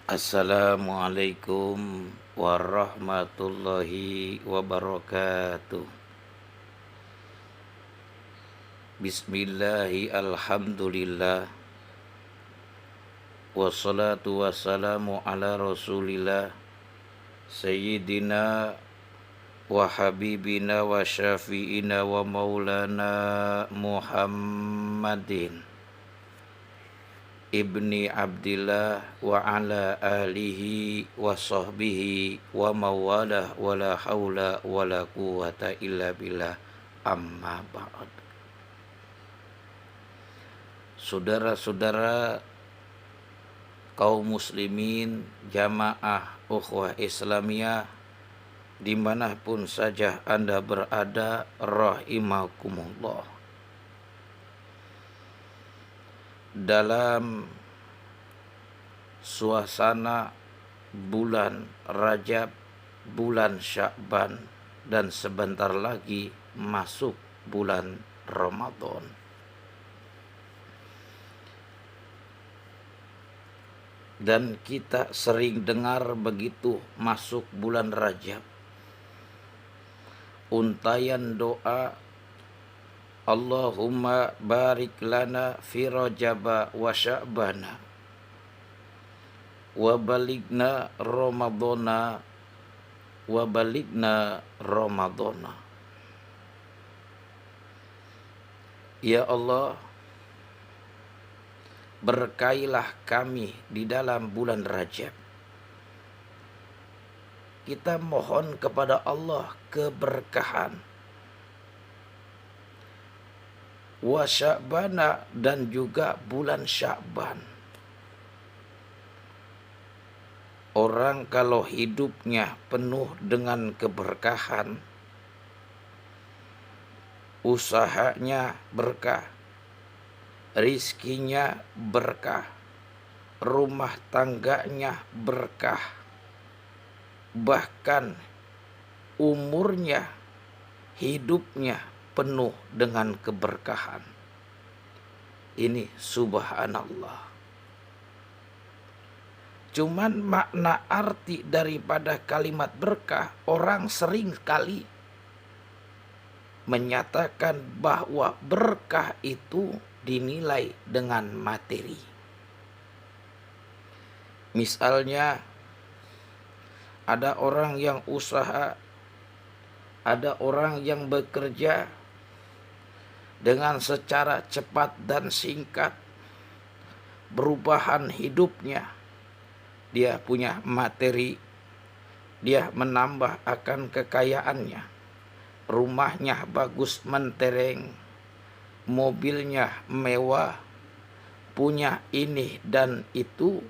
Assalamualaikum warahmatullahi wabarakatuh. Bismillahi alhamdulillah. Wassalatu wassalamu ala rasulillah Sayyidina wa habibina wa syafi'ina wa maulana Muhammadin ibni Abdillah wa ala alihi wa sahbihi wa mawalah wa la hawla wa la quwata illa billah, amma ba'd. Saudara-saudara kaum muslimin, jamaah ukhwah Islamiyah dimanapun saja Anda berada, rahimakumullah. Dalam suasana bulan Rajab, bulan Sya'ban, dan sebentar lagi masuk bulan Ramadan, dan kita sering dengar begitu masuk bulan Rajab, untayan doa, Allahumma barik lana fi Rajaba wa Sya'bana wa baligna Ramadana wa baligna Ramadana. Ya Allah, berkailah kami di dalam bulan Rajab. Kita mohon kepada Allah keberkahan. Wa Sya'bana, dan juga bulan Sya'ban. Orang kalau hidupnya penuh dengan keberkahan, usahanya berkah, rizkinya berkah, rumah tangganya berkah, bahkan umurnya, hidupnya penuh dengan keberkahan. Ini subhanallah. Cuman makna arti daripada kalimat berkah, orang sering kali menyatakan bahwa berkah itu dinilai dengan materi. Misalnya ada orang yang usaha, ada orang yang bekerja dengan secara cepat dan singkat, perubahan hidupnya, dia punya materi, dia menambah akan kekayaannya, rumahnya bagus mentereng, mobilnya mewah, punya ini dan itu,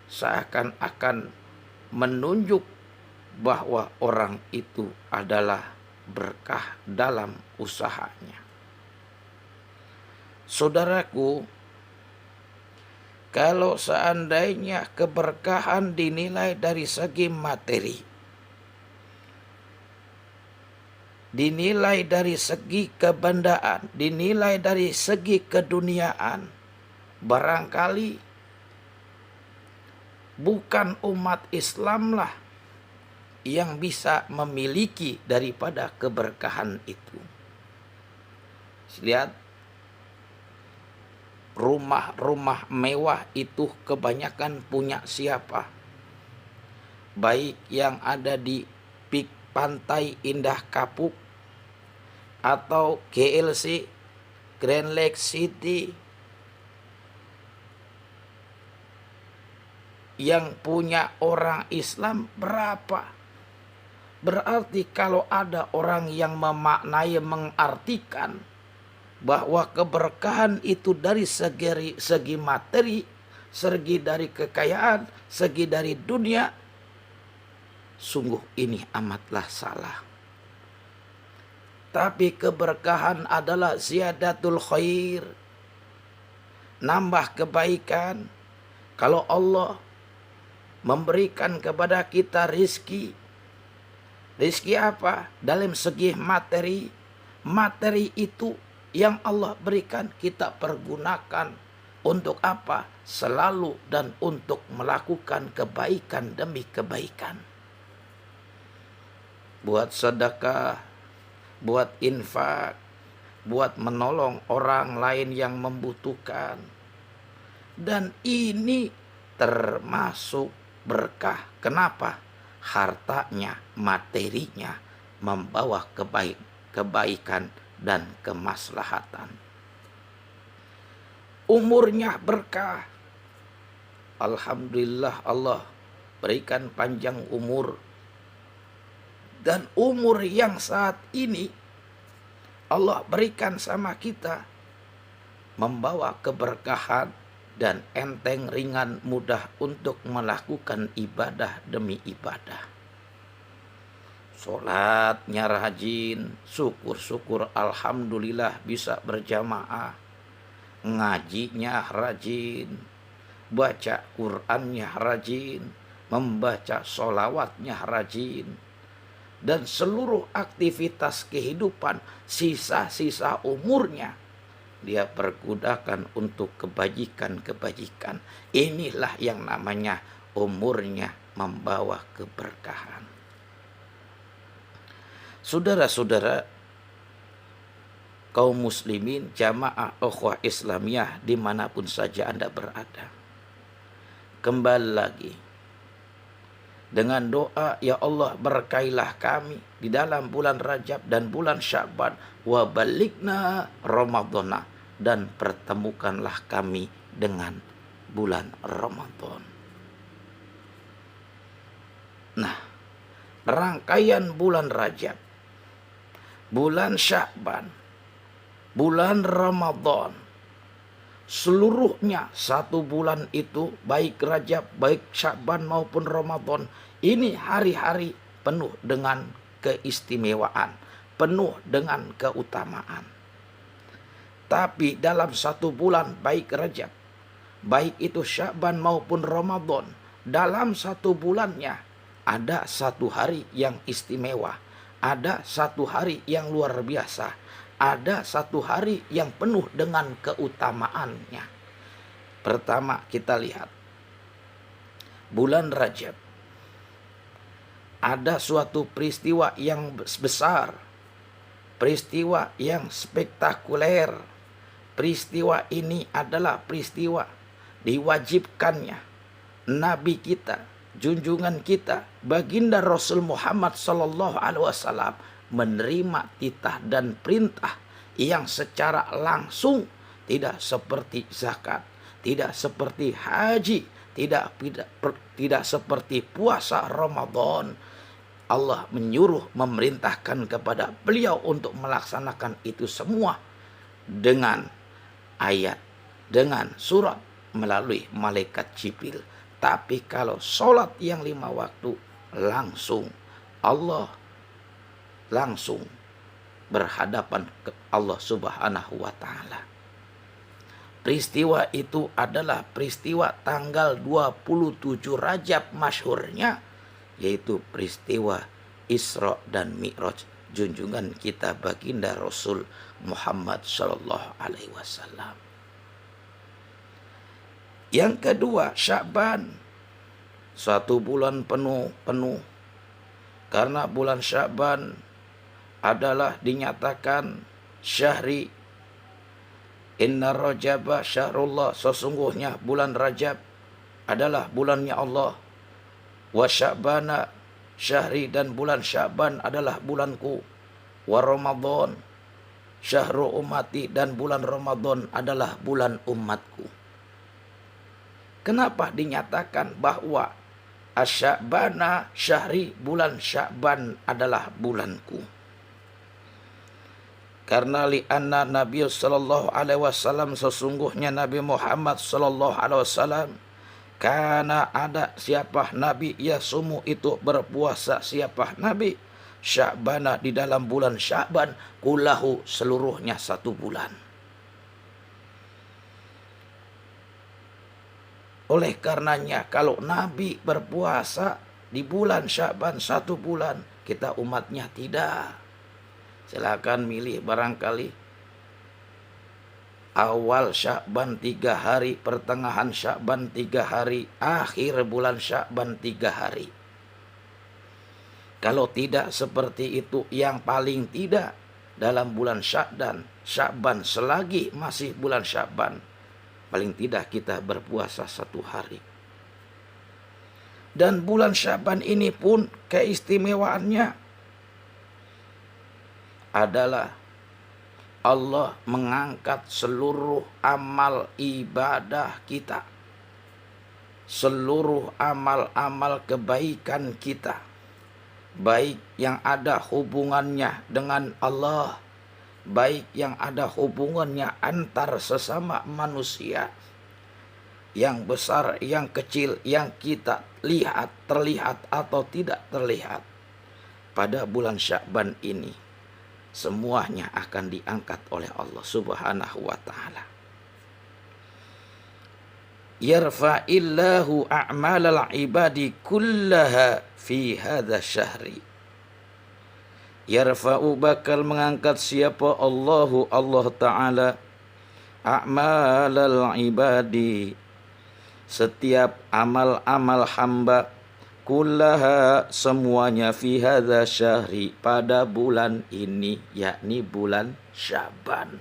seakan-akan menunjuk bahwa orang itu adalah berkah dalam usahanya. Saudaraku, kalau seandainya keberkahan dinilai dari segi materi, dinilai dari segi kebendaan, dinilai dari segi keduniaan, barangkali bukan umat Islamlah yang bisa memiliki daripada keberkahan itu. Lihat, rumah-rumah mewah itu kebanyakan punya siapa? Baik yang ada di Pantai Indah Kapuk atau GLC, Grand Lake City, yang punya orang Islam berapa? Berarti kalau ada orang yang memaknai, mengartikan bahwa keberkahan itu dari segi materi, segi dari kekayaan, segi dari dunia, sungguh ini amatlah salah. Tapi keberkahan adalah ziyadatul khair, nambah kebaikan. Kalau Allah memberikan kepada kita rizki, rizki apa? Dalam segi materi, materi itu yang Allah berikan kita pergunakan Untuk apa? Selalu dan untuk melakukan kebaikan demi kebaikan. Buat sedekah, buat infak, buat menolong orang lain yang membutuhkan. Dan ini termasuk berkah. Kenapa? Hartanya, materinya membawa kebaikan dan kemaslahatan. Umurnya berkah. Alhamdulillah Allah berikan panjang umur. Dan umur yang saat ini Allah berikan sama kita membawa keberkahan dan enteng, ringan, mudah untuk melakukan ibadah demi ibadah. Sholatnya rajin, syukur-syukur alhamdulillah bisa berjamaah. Ngajinya rajin, baca Qur'annya rajin, membaca sholawatnya rajin. Dan seluruh aktivitas kehidupan sisa-sisa umurnya dia pergunakan untuk kebajikan-kebajikan. Inilah yang namanya umurnya membawa keberkahan. Saudara-saudara kaum muslimin, jamaah ukhwah Islamiyah dimanapun saja Anda berada, kembali lagi dengan doa, ya Allah berkailah kami di dalam bulan Rajab dan bulan Sya'ban, wa balighna Ramadhana, dan pertemukanlah kami dengan bulan Ramadan. Nah, rangkaian bulan Rajab, bulan Sya'ban, bulan Ramadan, seluruhnya satu bulan itu, baik Rajab, baik Sya'ban maupun Ramadan, ini hari-hari penuh dengan keistimewaan, penuh dengan keutamaan. Tapi dalam satu bulan, baik Rajab, baik itu Sya'ban maupun Ramadan, dalam satu bulannya ada satu hari yang istimewa, ada satu hari yang luar biasa, ada satu hari yang penuh dengan keutamaannya. Pertama kita lihat bulan Rajab. Ada suatu peristiwa yang besar, peristiwa yang spektakuler. Peristiwa ini adalah peristiwa diwajibkannya Nabi kita, junjungan kita, baginda Rasul Muhammad sallallahu alaihi wasallam menerima titah dan perintah yang secara langsung, tidak seperti zakat, tidak seperti haji, tidak seperti puasa Ramadan. Allah menyuruh, memerintahkan kepada beliau untuk melaksanakan itu semua dengan ayat, dengan surat, melalui malaikat Jibril. Tapi kalau sholat yang 5 waktu, langsung Allah langsung berhadapan ke Allah Subhanahu wa ta'ala. Peristiwa itu adalah peristiwa tanggal 27 Rajab masyhurnya, yaitu peristiwa Isra dan Mi'raj junjungan kita baginda Rasul Muhammad sallallahu alaihi wasallam. Yang kedua, Sya'ban, satu bulan penuh. Karena bulan Sya'ban adalah dinyatakan syahri. Inna Rajaba syahrullah, sesungguhnya bulan Rajab adalah bulannya Allah. Wa Sya'bana syahri, dan bulan Sya'ban adalah bulanku. Wa Ramadan syahru ummati, dan bulan Ramadan adalah bulan umatku. Kenapa dinyatakan bahwa Asy'bana syahri, bulan Sya'ban adalah bulanku? Karena li'anna Nabi sallallahu alaihi wasallam, sesungguhnya Nabi Muhammad sallallahu alaihi wasallam, karena ada siapa Nabi yasumu, itu berpuasa siapa Nabi, Sya'bana, di dalam bulan Sya'ban, kulahu, seluruhnya satu bulan. Oleh karenanya kalau Nabi berpuasa di bulan Sya'ban satu bulan, kita umatnya tidak. Silakan milih barangkali Awal Sya'ban 3 hari, pertengahan Sya'ban 3 hari, akhir bulan Sya'ban 3 hari. Kalau tidak seperti itu, yang paling tidak dalam bulan Sya'ban selagi masih bulan Sya'ban, paling tidak kita berpuasa 1 hari. Dan bulan Sya'ban ini pun keistimewaannya adalah Allah mengangkat seluruh amal ibadah kita, seluruh amal-amal kebaikan kita, baik yang ada hubungannya dengan Allah, baik yang ada hubungannya antar sesama manusia, yang besar, yang kecil, yang kita lihat, terlihat atau tidak terlihat. Pada bulan Sya'ban ini semuanya akan diangkat oleh Allah Subhanahu wa ta'ala. Yarfa'illahu a'malal ibadi kullaha fi hadha syahri. Yarfa'u bakal mengangkat siapa Allah ta'ala a'malal ibadi, setiap amal-amal hamba, kullaha semuanya, fi hadza syahri pada bulan ini, yakni bulan Sya'ban.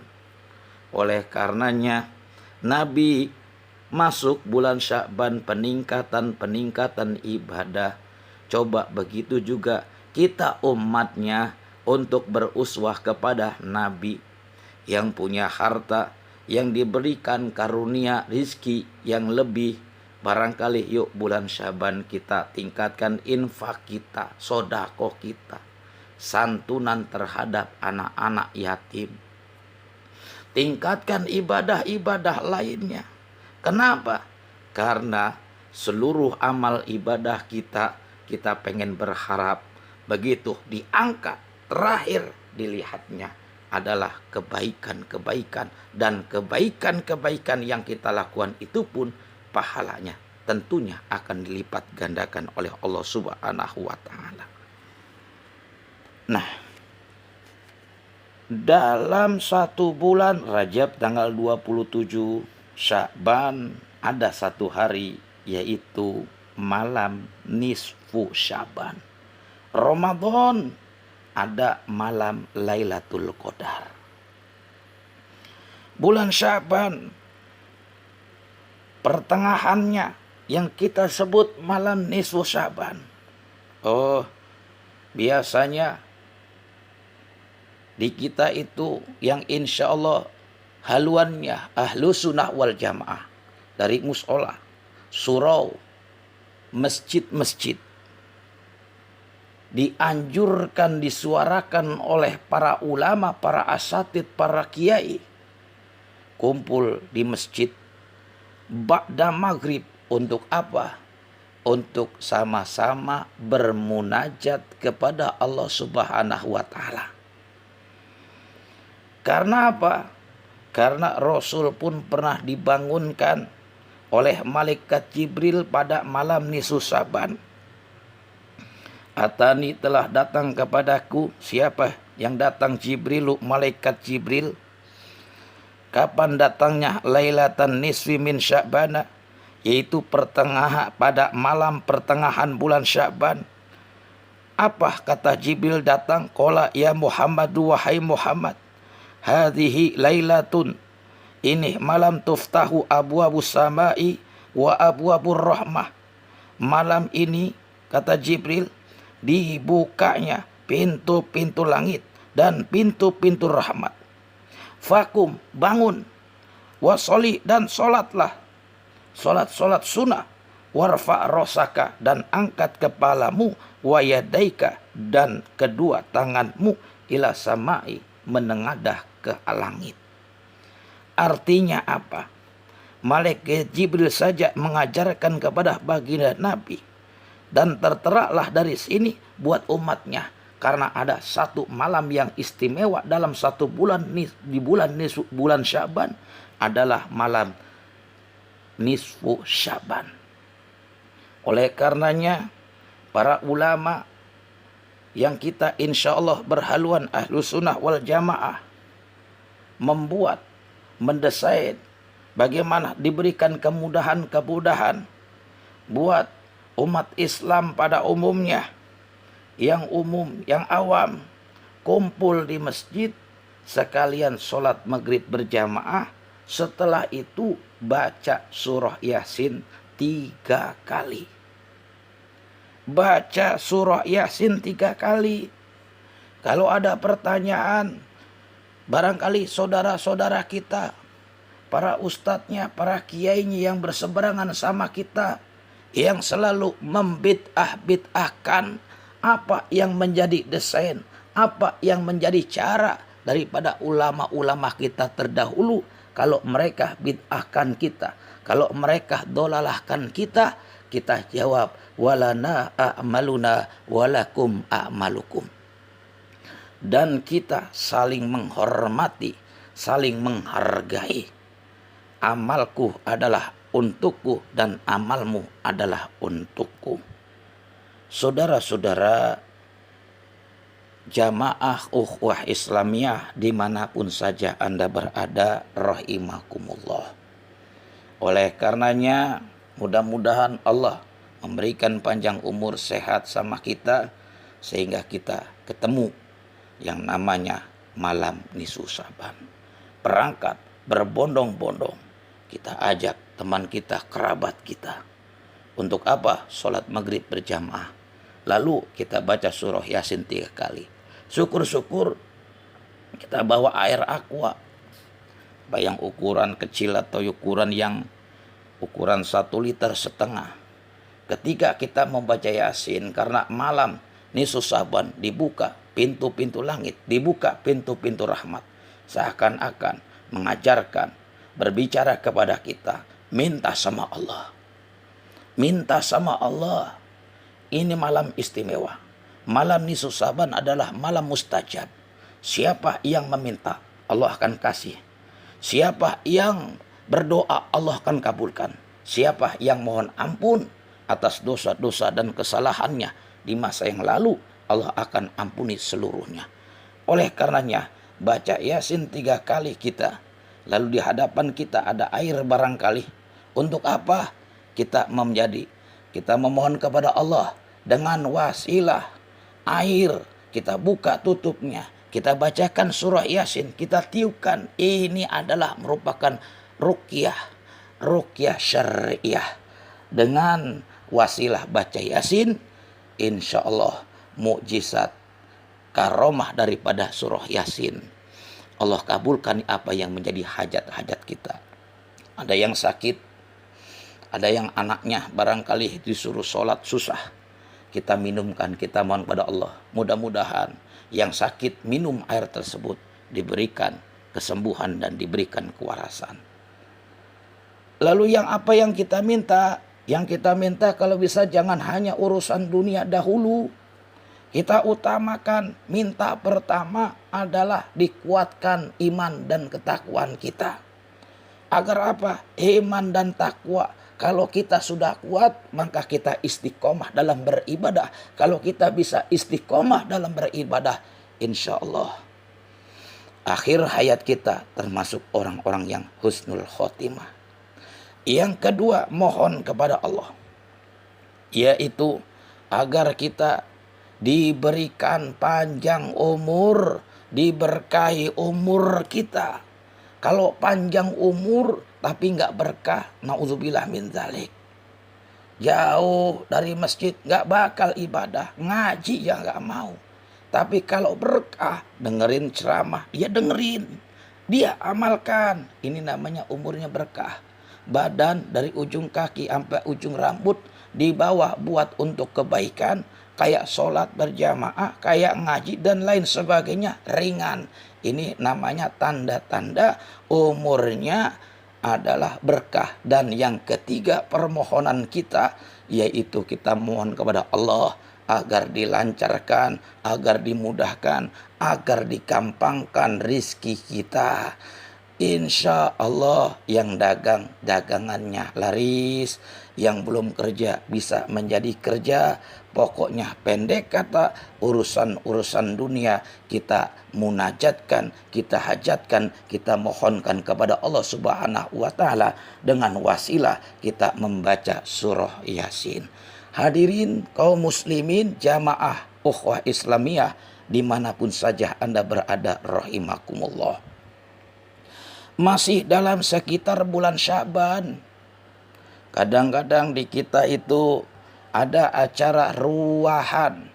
Oleh karenanya Nabi masuk bulan Sya'ban peningkatan ibadah. Coba begitu juga kita umatnya untuk beruswah kepada Nabi yang punya harta, yang diberikan karunia rizki yang lebih. Barangkali yuk bulan Sya'ban kita tingkatkan infak kita, sodakoh kita, santunan terhadap anak-anak yatim. Tingkatkan ibadah-ibadah lainnya. Kenapa? Karena seluruh amal ibadah kita pengen berharap begitu diangkat, terakhir dilihatnya adalah kebaikan-kebaikan, dan kebaikan-kebaikan yang kita lakukan itu pun pahalanya tentunya akan dilipat gandakan oleh Allah Subhanahu wa ta'ala. Nah, dalam 1 bulan Rajab tanggal 27, Sya'ban ada 1 hari, yaitu malam nisfu Sya'ban. Ramadan ada malam Lailatul Qadar. Bulan Sya'ban pertengahannya yang kita sebut malam nisfu Sya'ban. Oh, biasanya di kita itu yang insya Allah haluannya ahlu sunnah wal jamaah, dari musola, surau, masjid-masjid, dianjurkan, disuarakan oleh para ulama, para asatid, para kiai, kumpul di masjid ba'da maghrib. Untuk apa? Untuk sama-sama bermunajat kepada Allah Subhanahu wa ta'ala. Karena apa? Karena Rasul pun pernah dibangunkan oleh malaikat Jibril pada malam nisfu Sya'ban. Atani, telah datang kepadaku. Siapa yang datang? Jibril, malaikat Jibril. Kapan datangnya? Lailatan nisfi min Sya'bana, yaitu pada malam pertengahan bulan Sya'ban. Apa kata Jibril datang? Qala ya Muhammadu, wahai Muhammad, hadhihi lailatun, ini malam tuftahu abwabus samai wa abwabur rahmah. Malam ini, kata Jibril, dibukanya pintu-pintu langit dan pintu-pintu rahmat. Fakum, bangun, wasoli, dan solatlah, solat sunnah, warfa rosaka, dan angkat kepalamu, wayadaika, dan kedua tanganmu, ila samai, menengadah ke langit. Artinya apa? Malaikat Jibril saja mengajarkan kepada baginda Nabi, dan terteralah dari sini buat umatnya. Karena ada 1 malam yang istimewa dalam 1 bulan, di bulan Sya'ban, adalah malam nisfu Sya'ban. Oleh karenanya para ulama yang kita insya Allah berhaluan ahlu sunnah wal jamaah membuat mendesain bagaimana diberikan kemudahan-kemudahan buat umat Islam pada umumnya, yang umum, yang awam, kumpul di masjid, sekalian sholat maghrib berjamaah. Setelah itu baca surah Yasin 3 kali. Baca surah Yasin 3 kali. Kalau ada pertanyaan, barangkali saudara-saudara kita, para ustadznya, para kiainya yang berseberangan sama kita, yang selalu membid'ah-bid'ahkan apa yang menjadi desain, apa yang menjadi cara daripada ulama-ulama kita terdahulu. Kalau mereka bid'ahkan kita, kalau mereka dolalahkan kita, kita jawab, walana a'maluna walakum a'malukum. Dan kita saling menghormati, saling menghargai. Amalku adalah untukku dan amalmu adalah untukku. Saudara-saudara jamaah ukhuwah Islamiyah dimanapun saja Anda berada, rahimakumullah. Oleh karenanya mudah-mudahan Allah memberikan panjang umur sehat sama kita, sehingga kita ketemu yang namanya malam nisfu Sa'ban. Berangkat berbondong-bondong, kita ajak teman kita, kerabat kita. Untuk apa? Sholat maghrib berjamaah. Lalu kita baca surah Yasin 3 kali. Syukur-syukur kita bawa air aqua, bayang ukuran kecil atau ukuran yang ukuran 1,5 liter. Ketika kita membaca Yasin, karena malam nisfu Sa'ban dibuka pintu-pintu langit, dibuka pintu-pintu rahmat, seakan-akan mengajarkan, berbicara kepada kita, minta sama Allah. Minta sama Allah. Ini malam istimewa. Malam nisfu Sa'ban adalah malam mustajab. Siapa yang meminta, Allah akan kasih. Siapa yang berdoa, Allah akan kabulkan. Siapa yang mohon ampun atas dosa-dosa dan kesalahannya di masa yang lalu, Allah akan ampuni seluruhnya. Oleh karenanya, baca Yasin 3 kali kita. Lalu di hadapan kita ada air barangkali. Untuk apa? Kita memohon kepada Allah dengan wasilah air. Kita buka tutupnya, kita bacakan surah Yasin, kita tiupkan. Ini adalah merupakan ruqyah syariah. Dengan wasilah baca Yasin, insya Allah mukjizat karomah daripada surah Yasin, Allah kabulkan apa yang menjadi hajat-hajat kita. Ada yang sakit, ada yang anaknya barangkali disuruh sholat susah, kita minumkan, kita mohon pada Allah. Mudah-mudahan yang sakit minum air tersebut diberikan kesembuhan dan diberikan kewarasan. Lalu apa yang kita minta? Yang kita minta kalau bisa jangan hanya urusan dunia dahulu. Kita utamakan, minta pertama adalah dikuatkan iman dan ketakwaan kita. Agar apa? Iman dan takwa. Kalau kita sudah kuat, maka kita istiqomah dalam beribadah. Kalau kita bisa istiqomah dalam beribadah, insya Allah akhir hayat kita termasuk orang-orang yang husnul khotimah. Yang kedua, mohon kepada Allah, yaitu agar kita diberikan panjang umur, diberkahi umur kita. Kalau panjang umur tapi nggak berkah, naudzubillah min dzalik, jauh dari masjid, nggak bakal ibadah, ngaji ya nggak mau. Tapi kalau berkah, dengerin ceramah, ya dengerin, dia amalkan. Ini namanya umurnya berkah. Badan dari ujung kaki sampai ujung rambut di bawah buat untuk kebaikan, kayak sholat berjamaah, kayak ngaji dan lain sebagainya, ringan. Ini namanya tanda-tanda umurnya adalah berkah. Dan yang ketiga, permohonan kita, yaitu kita mohon kepada Allah agar dilancarkan, agar dimudahkan, agar dikampangkan rizki kita. Insya Allah yang dagang dagangannya laris, yang belum kerja bisa menjadi kerja. Pokoknya pendek kata, urusan-urusan dunia kita munajatkan, kita hajatkan, kita mohonkan kepada Allah Subhanahu wa taala dengan wasilah kita membaca surah Yasin. Hadirin kaum muslimin jamaah ukhuwah Islamiyah dimanapun saja Anda berada rahimakumullah. Masih dalam sekitar bulan Sya'ban. Kadang-kadang di kita itu ada acara ruahan.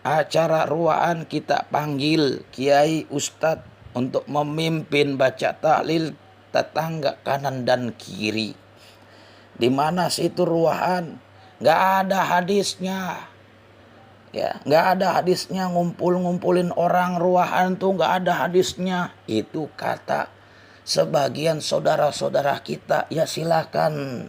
Acara ruahan kita panggil kiai ustadz untuk memimpin baca tahlil tetangga kanan dan kiri. Di mana situ ruahan? Gak ada hadisnya. Ya, nggak ada hadisnya ngumpulin orang ruahan tuh nggak ada hadisnya. Itu kata sebagian saudara-saudara kita, ya silakan.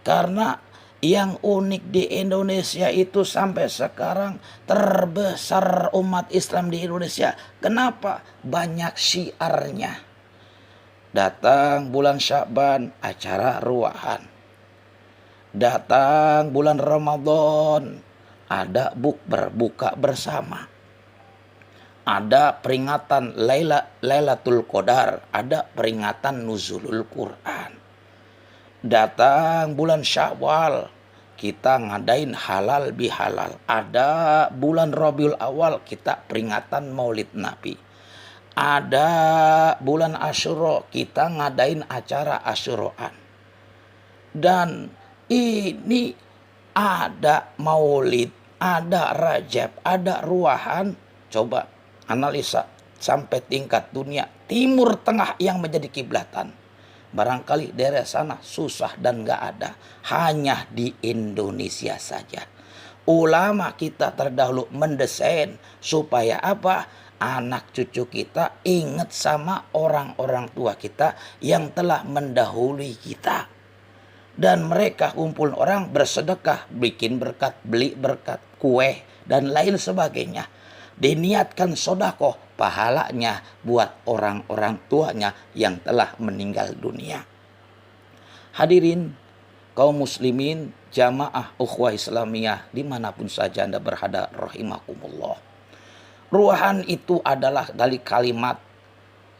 Karena yang unik di Indonesia itu sampai sekarang terbesar umat Islam di Indonesia. Kenapa? Banyak syiarnya. Datang bulan Sya'ban acara ruahan. Datang bulan Ramadan ada bukber, buka bersama. Ada peringatan Lailatul Qadar, ada peringatan Nuzulul Quran. Datang bulan Syawal, kita ngadain halal bihalal. Ada bulan Rabiul Awal, kita peringatan Maulid Nabi. Ada bulan Asyura, kita ngadain acara Asyuraan. Dan ini ada Maulid, ada Rajab, ada ruahan. Coba analisa sampai tingkat dunia, Timur Tengah yang menjadi kiblatan. Barangkali daerah sana susah dan gak ada. Hanya di Indonesia saja. Ulama kita terdahulu mendesain supaya apa? Anak cucu kita ingat sama orang-orang tua kita yang telah mendahului kita. Dan mereka kumpul orang bersedekah, bikin berkat, beli berkat, kue, dan lain sebagainya. Diniatkan sodakoh, pahalanya buat orang-orang tuanya yang telah meninggal dunia. Hadirin kaum muslimin, jamaah ukhuwah Islamiyah dimanapun saja Anda berada rahimakumullah. Ruahan itu adalah dari kalimat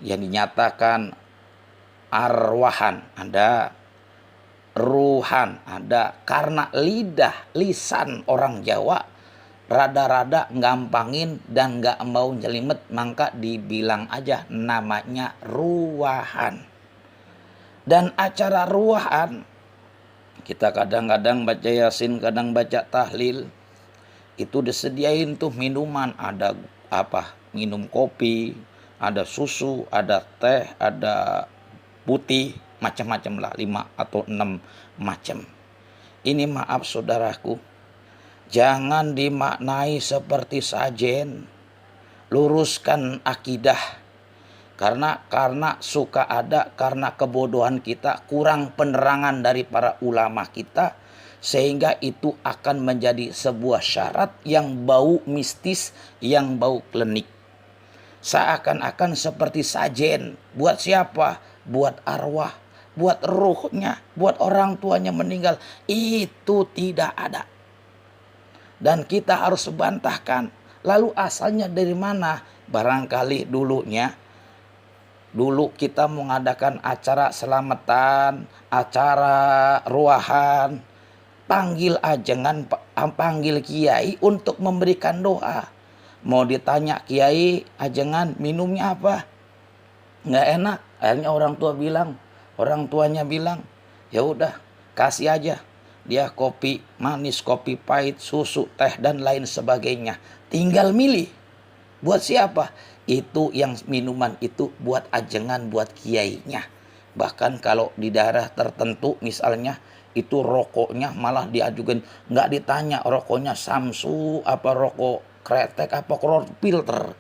yang dinyatakan arwahan, ada ruhan, ada. Karena lisan orang Jawa rada-rada gampangin dan gak mau nyelimet, maka dibilang aja namanya ruahan. Dan acara ruahan, kita kadang-kadang baca Yasin, kadang baca tahlil, itu disediain tuh minuman. Ada apa? Minum kopi, ada susu, ada teh, ada putih, macam-macam lah, 5 atau 6 macam. Ini maaf saudaraku, jangan dimaknai seperti sajen. Luruskan akidah. Karena suka ada, karena kebodohan kita, kurang penerangan dari para ulama kita, sehingga itu akan menjadi sebuah syarat yang bau mistis, yang bau klinik. Seakan-akan seperti sajen. Buat siapa? Buat arwah, buat ruhnya, buat orang tuanya meninggal. Itu tidak ada. Dan kita harus bantahkan. Lalu asalnya dari mana? Barangkali dulu kita mengadakan acara selamatan, acara ruahan, panggil ajengan, panggil kiai untuk memberikan doa. Mau ditanya kiai, ajengan minumnya apa? Nggak enak. Akhirnya orang tuanya bilang, ya udah kasih aja dia kopi manis, kopi pahit, susu, teh dan lain sebagainya. Tinggal milih. Buat siapa? Itu yang minuman itu buat ajengan, buat kiainya. Bahkan kalau di daerah tertentu misalnya itu rokoknya malah diajukan, nggak ditanya rokoknya Samsu apa rokok kretek apa rokok filter,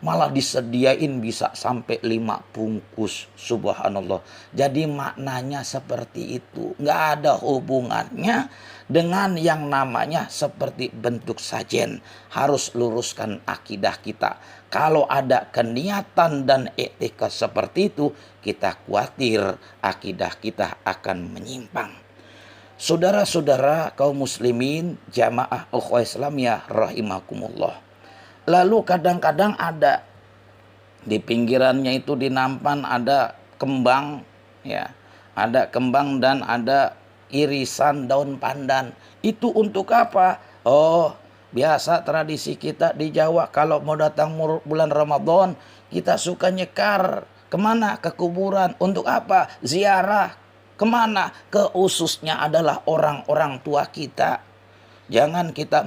malah disediain bisa sampai 5 bungkus. Subhanallah. Jadi maknanya seperti itu, nggak ada hubungannya dengan yang namanya seperti bentuk sajen. Harus luruskan akidah kita. Kalau ada keniatan dan etika seperti itu, kita khawatir akidah kita akan menyimpang. Saudara-saudara kaum muslimin, jamaah ukhuwah Islamiyah rahimakumullah. Lalu kadang-kadang ada di pinggirannya itu di nampan ada kembang, ya. Ada kembang dan ada irisan daun pandan. Itu untuk apa? Oh, biasa tradisi kita di Jawa kalau mau datang bulan Ramadan, kita suka nyekar. Kemana? Ke kuburan. Untuk apa? Ziarah. Kemana? Ke ususnya adalah orang-orang tua kita. Jangan kita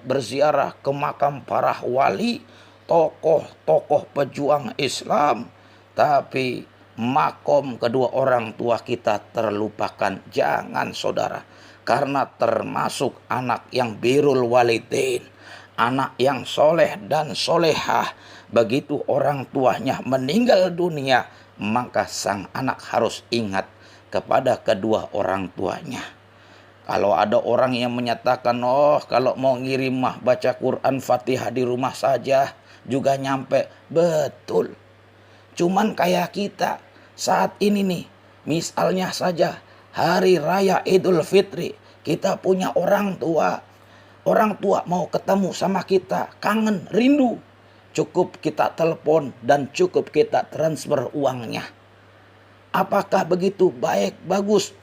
berziarah ke makam para wali, tokoh-tokoh pejuang Islam, tapi makom kedua orang tua kita terlupakan. Jangan saudara, karena termasuk anak yang birrul walidain, anak yang soleh dan solehah. Begitu orang tuanya meninggal dunia, maka sang anak harus ingat kepada kedua orang tuanya. Kalau ada orang yang menyatakan, oh kalau mau ngirim mah baca Quran Fatihah di rumah saja juga nyampe. Betul. Cuman kayak kita saat ini nih, misalnya saja hari raya Idul Fitri, kita punya orang tua. Orang tua mau ketemu sama kita, kangen, rindu. Cukup kita telepon dan cukup kita transfer uangnya. Apakah begitu baik, bagus?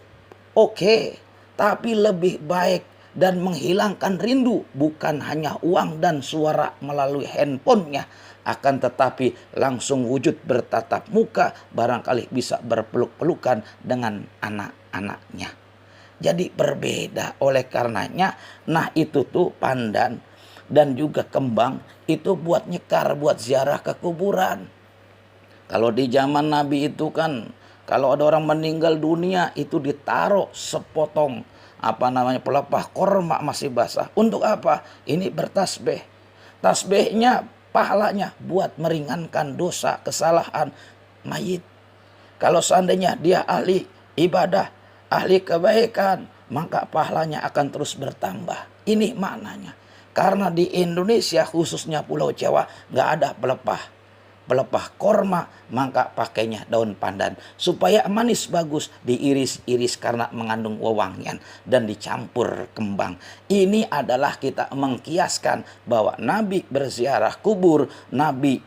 Oke. Tapi lebih baik dan menghilangkan rindu bukan hanya uang dan suara melalui handphonenya, akan tetapi langsung wujud bertatap muka, barangkali bisa berpeluk-pelukan dengan anak-anaknya. Jadi berbeda. Oleh karenanya, nah itu tuh pandan dan juga kembang itu buat nyekar, buat ziarah ke kuburan. Kalau di zaman Nabi itu kan, kalau ada orang meninggal dunia itu ditaruh sepotong pelepah korma masih basah. Untuk apa? Ini bertasbih. Tasbihnya, pahalanya buat meringankan dosa kesalahan mayit. Kalau seandainya dia ahli ibadah, ahli kebaikan, maka pahalanya akan terus bertambah. Ini maknanya. Karena di Indonesia khususnya Pulau Jawa nggak ada pelepah korma, maka pakainya daun pandan supaya manis bagus, diiris-iris karena mengandung wewangian dan dicampur kembang. Ini adalah kita mengkiaskan bahwa Nabi berziarah kubur, Nabi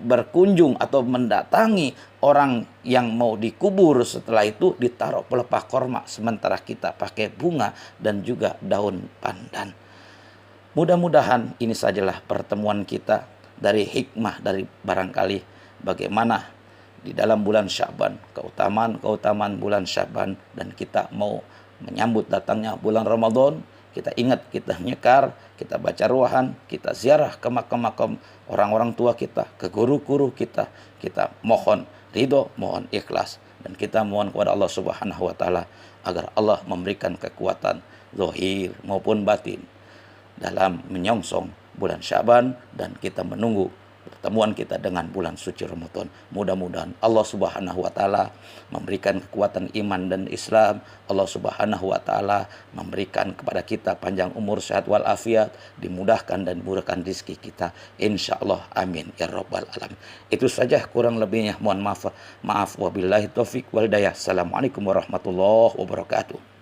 berkunjung atau mendatangi orang yang mau dikubur, setelah itu ditaruh pelepah korma, sementara kita pakai bunga dan juga daun pandan. Mudah-mudahan ini sajalah pertemuan kita dari hikmah dari barangkali bagaimana di dalam bulan Sya'ban, keutamaan bulan Sya'ban, dan kita mau menyambut datangnya bulan Ramadan. Kita ingat, kita nyekar, kita baca ruahan, kita ziarah ke makam-makam orang-orang tua kita, ke guru-guru kita. Kita mohon ridho, mohon ikhlas, dan kita mohon kepada Allah Subhanahu wa taala agar Allah memberikan kekuatan zahir maupun batin dalam menyongsong bulan Sya'ban, dan kita menunggu pertemuan kita dengan bulan suci Ramadan. Mudah-mudahan Allah Subhanahu wa taala memberikan kekuatan iman dan Islam. Allah Subhanahu wa taala memberikan kepada kita panjang umur, sehat wal afiat, dimudahkan dan murahkan rezeki kita, insyaallah, amin ya rabbal alamin. Itu saja, kurang lebihnya mohon maaf. Wabillahi taufik wal hidayah. Assalamualaikum warahmatullahi wabarakatuh.